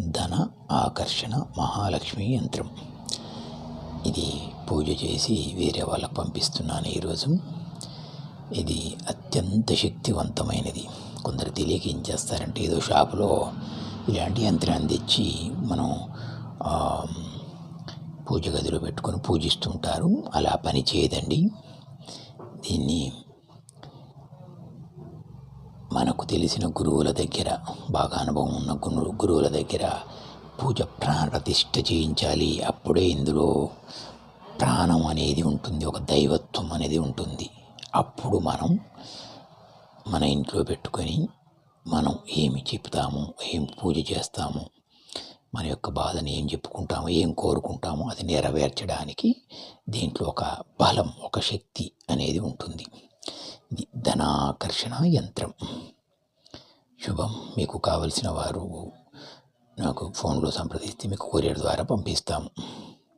ధన ఆకర్షణ మహాలక్ష్మి యంత్రం. ఇది పూజ చేసి వేరే వాళ్ళకు పంపిస్తున్నాను ఈరోజు. ఇది అత్యంత శక్తివంతమైనది. కొందరు తెలియక ఏం చేస్తారంటే ఏదో షాపులో ఇలాంటి యంత్రాన్ని తెచ్చి మనం పూజ గదిలో పెట్టుకొని పూజిస్తుంటారు. అలా పని చేయదండి. దీన్ని మనకు తెలిసిన గురువుల దగ్గర, బాగా అనుభవం ఉన్న గురువుల దగ్గర పూజ ప్రతిష్ఠ చేయించాలి. అప్పుడే ఇందులో ప్రాణం అనేది ఉంటుంది, ఒక దైవత్వం అనేది ఉంటుంది. అప్పుడు మనం మన ఇంట్లో పెట్టుకొని మనం ఏమి చెప్తాము, ఏం పూజ చేస్తాము, మన యొక్క బాధని ఏం చెప్పుకుంటాము, ఏం కోరుకుంటామో అది నెరవేర్చడానికి దీంట్లో ఒక బలం, ఒక శక్తి అనేది ఉంటుంది. ఇది ధనాకర్షణ యంత్రం. శుభం. మీకు కావలసిన వారు నాకు ఫోన్లో సంప్రదిస్తే మీకు కొరియర్ ద్వారా పంపిస్తాము.